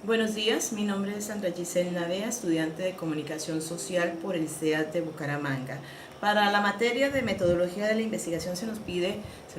Buenos días, mi nombre es Sandra Giselle Navea, estudiante de Comunicación Social por el CEAT de Bucaramanga. Para la materia de metodología de la investigación se nos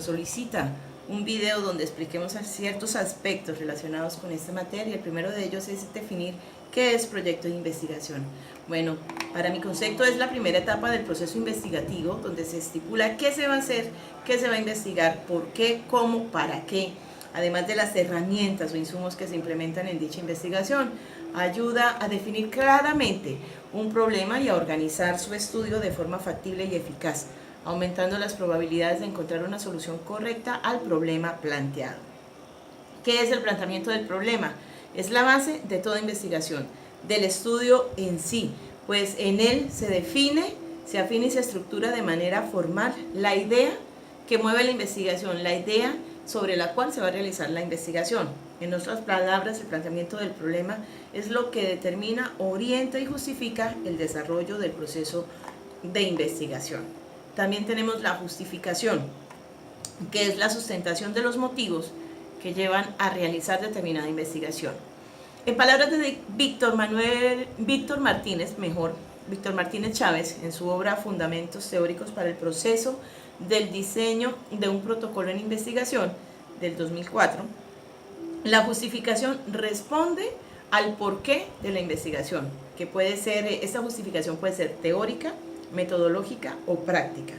solicita un video donde expliquemos ciertos aspectos relacionados con esta materia. El primero de ellos es definir qué es proyecto de investigación. Bueno, para mi concepto es la primera etapa del proceso investigativo donde se estipula qué se va a hacer, qué se va a investigar, por qué, cómo, para qué. Además de las herramientas o insumos que se implementan en dicha investigación, ayuda a definir claramente un problema y a organizar su estudio de forma factible y eficaz, aumentando las probabilidades de encontrar una solución correcta al problema planteado. ¿Qué es el planteamiento del problema? Es la base de toda investigación, del estudio en sí, pues en él se define, se afina y se estructura de manera formal la idea que mueve la investigación, la idea sobre la cual se va a realizar la investigación. En otras palabras, el planteamiento del problema es lo que determina, orienta y justifica el desarrollo del proceso de investigación. También tenemos la justificación, que es la sustentación de los motivos que llevan a realizar determinada investigación. En palabras de Víctor Martínez Chávez, en su obra Fundamentos Teóricos para el Proceso del Diseño de un Protocolo en Investigación, del 2004, la justificación responde al porqué de la investigación, que puede ser, esta justificación puede ser teórica, metodológica o práctica.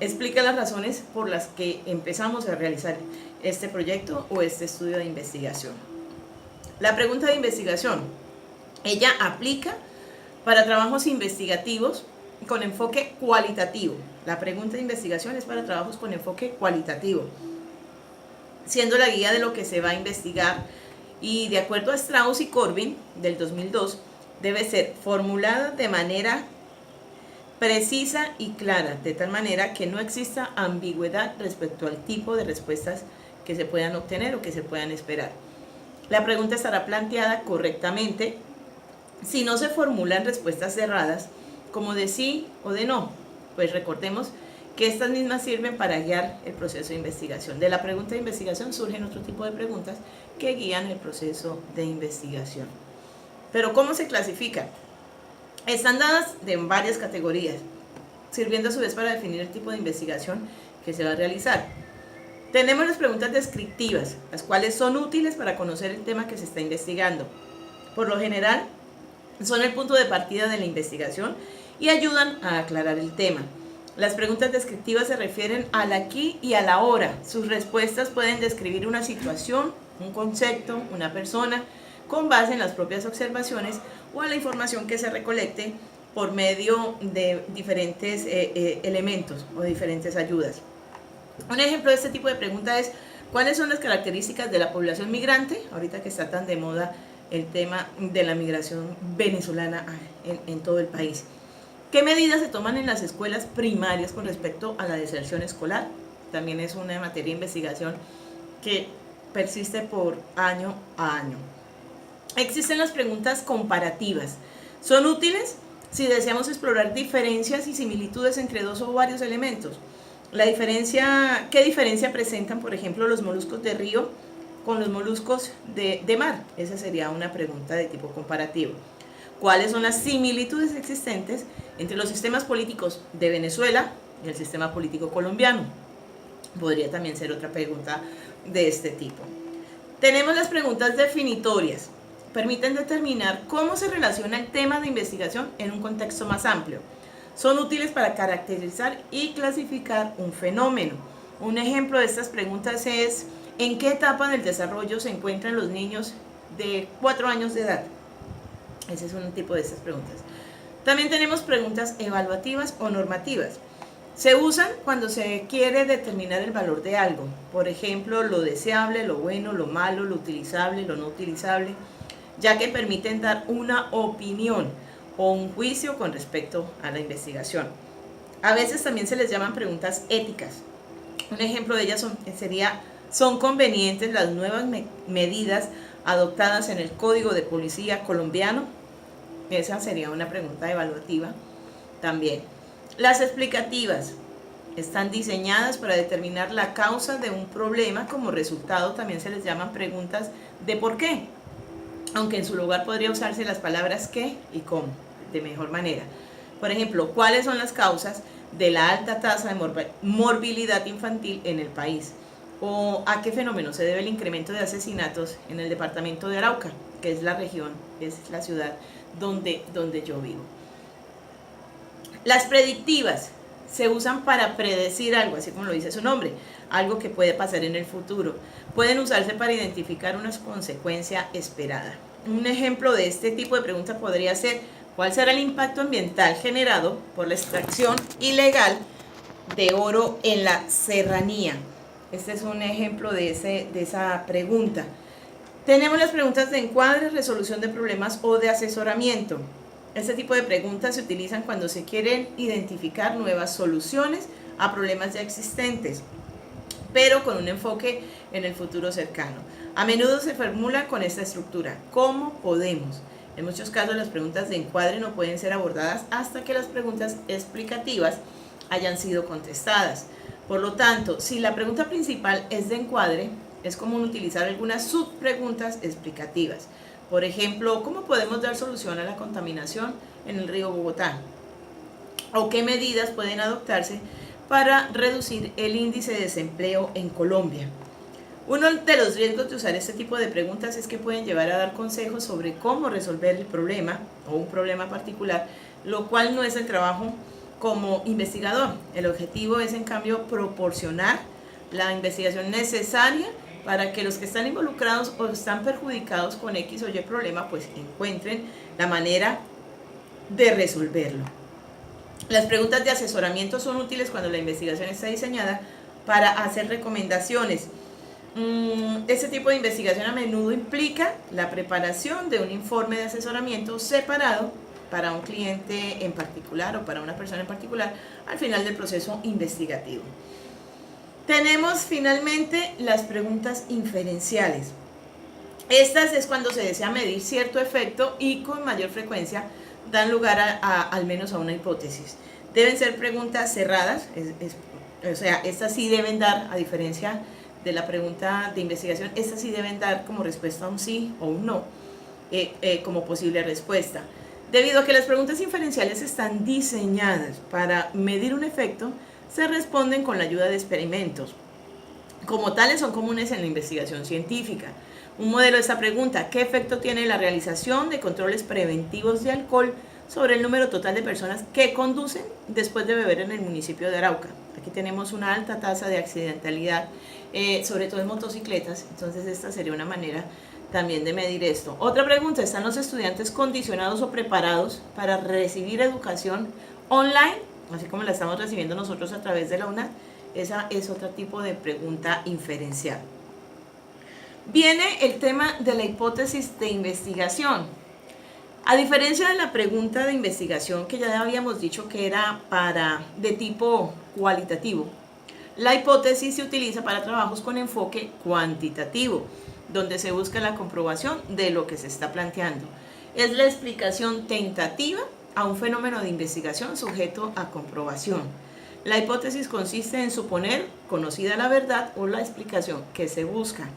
Explica las razones por las que empezamos a realizar este proyecto o este estudio de investigación. La pregunta de investigación, ella aplica para trabajos investigativos con enfoque cualitativo. La pregunta de investigación es para trabajos con enfoque cualitativo, siendo la guía de lo que se va a investigar, y de acuerdo a Strauss y Corbin del 2002, debe ser formulada de manera precisa y clara, de tal manera que no exista ambigüedad respecto al tipo de respuestas que se puedan obtener o que se puedan esperar. La pregunta estará planteada correctamente si no se formulan respuestas cerradas como de sí o de no, pues recordemos que estas mismas sirven para guiar el proceso de investigación. De la pregunta de investigación surgen otro tipo de preguntas que guían el proceso de investigación. Pero ¿cómo se clasifican? Están dadas en varias categorías, sirviendo a su vez para definir el tipo de investigación que se va a realizar. Tenemos las preguntas descriptivas, las cuales son útiles para conocer el tema que se está investigando. Por lo general, son el punto de partida de la investigación y ayudan a aclarar el tema. Las preguntas descriptivas se refieren al aquí y a la ahora. Sus respuestas pueden describir una situación, un concepto, una persona, con base en las propias observaciones o en la información que se recolecte por medio de diferentes elementos o diferentes ayudas. Un ejemplo de este tipo de pregunta es: ¿cuáles son las características de la población migrante? Ahorita que está tan de moda el tema de la migración venezolana en todo el país. ¿Qué medidas se toman en las escuelas primarias con respecto a la deserción escolar? También es una materia de investigación que persiste por año a año. Existen las preguntas comparativas. Son útiles si deseamos explorar diferencias y similitudes entre dos o varios elementos. ¿Qué diferencia presentan, por ejemplo, los moluscos de río con los moluscos de mar? Esa sería una pregunta de tipo comparativo. ¿Cuáles son las similitudes existentes entre los sistemas políticos de Venezuela y el sistema político colombiano? Podría también ser otra pregunta de este tipo. Tenemos las preguntas definitorias. Permiten determinar cómo se relaciona el tema de investigación en un contexto más amplio. Son útiles para caracterizar y clasificar un fenómeno. Un ejemplo de estas preguntas es: ¿en qué etapa del desarrollo se encuentran los niños de 4 años de edad? Ese es un tipo de estas preguntas. También tenemos preguntas evaluativas o normativas. Se usan cuando se quiere determinar el valor de algo. Por ejemplo, lo deseable, lo bueno, lo malo, lo utilizable, lo no utilizable, ya que permiten dar una opinión o un juicio con respecto a la investigación. A veces también se les llaman preguntas éticas. Un ejemplo de ellas ¿son convenientes las nuevas medidas adoptadas en el Código de Policía colombiano? Esa sería una pregunta evaluativa también. Las explicativas. Están diseñadas para determinar la causa de un problema. Como resultado también se les llaman preguntas de por qué, aunque en su lugar podría usarse las palabras qué y cómo de mejor manera. Por ejemplo, ¿cuáles son las causas de la alta tasa de morbilidad infantil en el país? ¿O a qué fenómeno se debe el incremento de asesinatos en el departamento de Arauca, que es la región, es la ciudad donde yo vivo? Las predictivas se usan para predecir algo, así como lo dice su nombre, algo que puede pasar en el futuro. Pueden usarse para identificar una consecuencia esperada. Un ejemplo de este tipo de pregunta podría ser: ¿cuál será el impacto ambiental generado por la extracción ilegal de oro en la serranía? Este es un ejemplo de esa pregunta. Tenemos las preguntas de encuadre, resolución de problemas o de asesoramiento. Este tipo de preguntas se utilizan cuando se quieren identificar nuevas soluciones a problemas ya existentes, pero con un enfoque en el futuro cercano. A menudo se formula con esta estructura: ¿cómo podemos? En muchos casos las preguntas de encuadre no pueden ser abordadas hasta que las preguntas explicativas hayan sido contestadas. Por lo tanto, si la pregunta principal es de encuadre, es común utilizar algunas subpreguntas explicativas. Por ejemplo, ¿cómo podemos dar solución a la contaminación en el río Bogotá? ¿O qué medidas pueden adoptarse para reducir el índice de desempleo en Colombia? Uno de los riesgos de usar este tipo de preguntas es que pueden llevar a dar consejos sobre cómo resolver el problema o un problema particular, lo cual no es el trabajo como investigador. El objetivo es, en cambio, proporcionar la investigación necesaria para que los que están involucrados o están perjudicados con X o Y problema pues encuentren la manera de resolverlo. Las preguntas de asesoramiento son útiles cuando la investigación está diseñada para hacer recomendaciones. Este tipo de investigación a menudo implica la preparación de un informe de asesoramiento separado para un cliente en particular o para una persona en particular al final del proceso investigativo. Tenemos finalmente las preguntas inferenciales. Estas es cuando se desea medir cierto efecto y con mayor frecuencia dan lugar al menos a una hipótesis. Deben ser preguntas cerradas, o sea, estas sí deben dar, a diferencia de la pregunta de investigación, estas sí deben dar como respuesta un sí o un no, como posible respuesta. Debido a que las preguntas inferenciales están diseñadas para medir un efecto, se responden con la ayuda de experimentos. Como tales, son comunes en la investigación científica. Un modelo de esta pregunta: ¿qué efecto tiene la realización de controles preventivos de alcohol sobre el número total de personas que conducen después de beber en el municipio de Arauca? Aquí tenemos una alta tasa de accidentalidad, sobre todo en motocicletas, entonces esta sería una manera también de medir esto. Otra pregunta: ¿están los estudiantes condicionados o preparados para recibir educación online, así como la estamos recibiendo nosotros a través de la UNAD? Esa es otro tipo de pregunta inferencial. Viene el tema de la hipótesis de investigación. A diferencia de la pregunta de investigación, que ya habíamos dicho que era de tipo cualitativo, la hipótesis se utiliza para trabajos con enfoque cuantitativo, donde se busca la comprobación de lo que se está planteando. Es la explicación tentativa a un fenómeno de investigación sujeto a comprobación. La hipótesis consiste en suponer conocida la verdad o la explicación que se busca.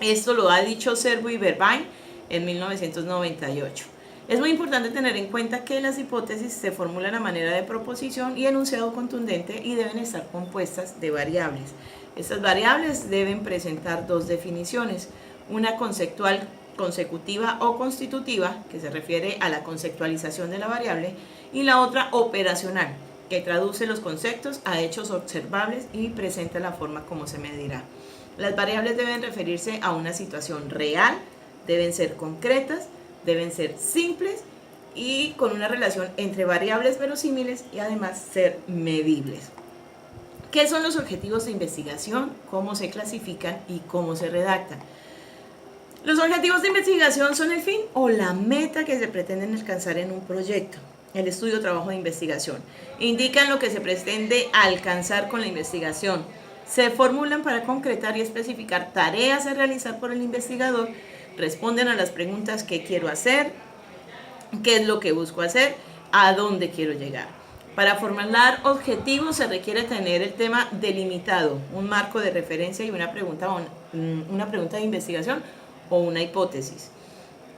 Esto lo ha dicho Servo y Vervain en 1998. Es muy importante tener en cuenta que las hipótesis se formulan a manera de proposición y enunciado contundente y deben estar compuestas de variables. Estas variables deben presentar dos definiciones: una conceptual consecutiva o constitutiva, que se refiere a la conceptualización de la variable, y la otra operacional, que traduce los conceptos a hechos observables y presenta la forma como se medirá. Las variables deben referirse a una situación real, deben ser concretas, deben ser simples y con una relación entre variables verosímiles y además ser medibles. ¿Qué son los objetivos de investigación? ¿Cómo se clasifican y cómo se redactan? Los objetivos de investigación son el fin o la meta que se pretenden alcanzar en un proyecto, el estudio o trabajo de investigación. Indican lo que se pretende alcanzar con la investigación. Se formulan para concretar y especificar tareas a realizar por el investigador. Responden a las preguntas: ¿qué quiero hacer? ¿Qué es lo que busco hacer? ¿A dónde quiero llegar? Para formular objetivos se requiere tener el tema delimitado, un marco de referencia y una pregunta de investigación o una hipótesis.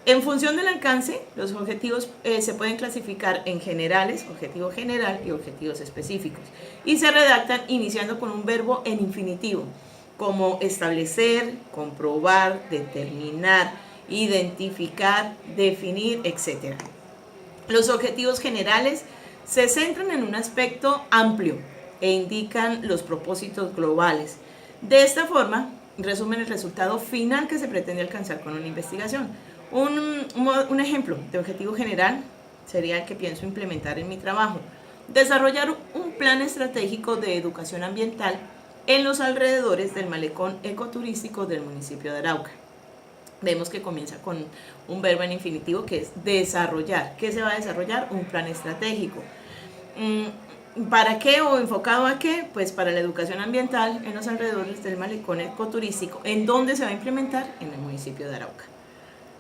En función del alcance, los objetivos se pueden clasificar en generales, objetivo general y objetivos específicos, y se redactan iniciando con un verbo en infinitivo, como establecer, comprobar, determinar, identificar, definir, etc. Los objetivos generales se centran en un aspecto amplio e indican los propósitos globales. De esta forma, resumen el resultado final que se pretende alcanzar con una investigación. Un ejemplo de objetivo general sería el que pienso implementar en mi trabajo: desarrollar un plan estratégico de educación ambiental en los alrededores del malecón ecoturístico del municipio de Arauca. Vemos que comienza con un verbo en infinitivo que es desarrollar. ¿Qué se va a desarrollar? Un plan estratégico. ¿Para qué o enfocado a qué? Pues para la educación ambiental en los alrededores del malecón ecoturístico. ¿En dónde se va a implementar? En el municipio de Arauca.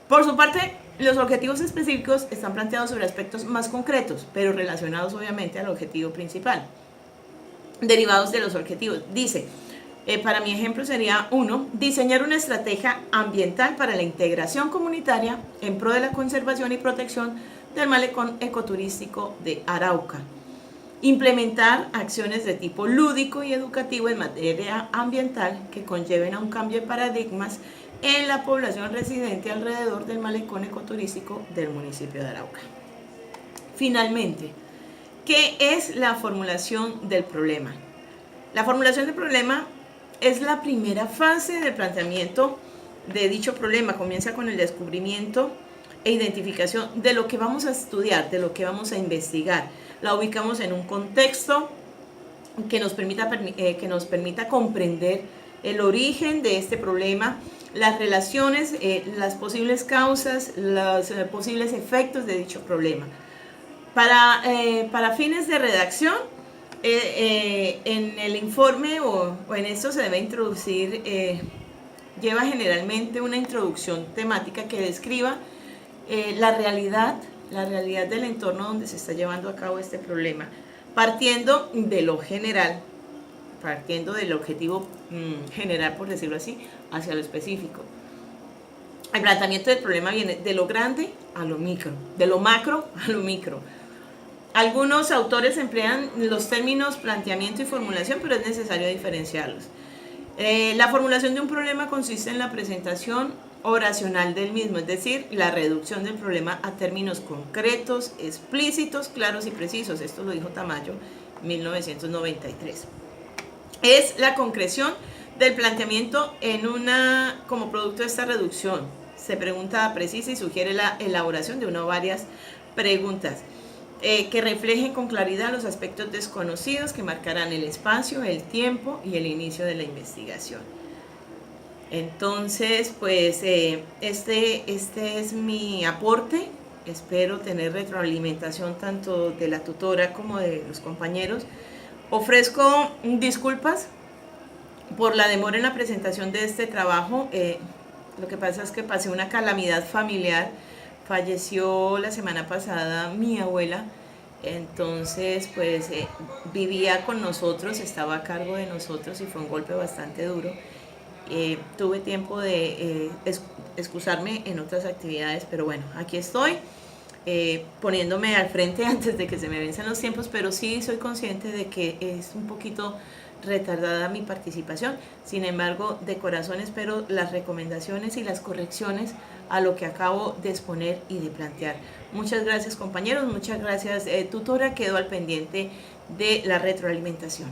Por su parte, los objetivos específicos están planteados sobre aspectos más concretos, pero relacionados obviamente al objetivo principal, derivados de los objetivos. Dice, para mi ejemplo sería 1, diseñar una estrategia ambiental para la integración comunitaria en pro de la conservación y protección del malecón ecoturístico de Arauca. Implementar acciones de tipo lúdico y educativo en materia ambiental que conlleven a un cambio de paradigmas en la población residente alrededor del malecón ecoturístico del municipio de Arauca. Finalmente, ¿qué es la formulación del problema? La formulación del problema es la primera fase del planteamiento de dicho problema. Comienza con el descubrimiento e identificación de lo que vamos a estudiar, de lo que vamos a investigar. La ubicamos en un contexto que nos permita comprender el origen de este problema, las relaciones, las posibles causas, los posibles efectos de dicho problema. Para fines de redacción, en el informe o en esto se debe introducir, lleva generalmente una introducción temática que describa la realidad del entorno donde se está llevando a cabo este problema, partiendo de lo general, partiendo del objetivo general, por decirlo así, hacia lo específico. El planteamiento del problema viene de lo grande a lo micro, de lo macro a lo micro. Algunos autores emplean los términos planteamiento y formulación, pero es necesario diferenciarlos. La formulación de un problema consiste en la presentación oracional del mismo, es decir, la reducción del problema a términos concretos, explícitos, claros y precisos. Esto lo dijo Tamayo en 1993. Es la concreción del planteamiento como producto de esta reducción. Se pregunta precisa y sugiere la elaboración de una o varias preguntas que reflejen con claridad los aspectos desconocidos que marcarán el espacio, el tiempo y el inicio de la investigación. Entonces, pues este es mi aporte. Espero tener retroalimentación tanto de la tutora como de los compañeros. Ofrezco disculpas por la demora en la presentación de este trabajo. Lo que pasa es que pasé una calamidad familiar. Falleció la semana pasada mi abuela, entonces pues vivía con nosotros, estaba a cargo de nosotros y fue un golpe bastante duro. Tuve tiempo de excusarme en otras actividades, pero bueno, aquí estoy poniéndome al frente antes de que se me venzan los tiempos, pero sí soy consciente de que es un poquito retardada mi participación. Sin embargo, de corazón espero las recomendaciones y las correcciones a lo que acabo de exponer y de plantear. Muchas gracias, compañeros, muchas gracias, tutora. Quedo al pendiente de la retroalimentación.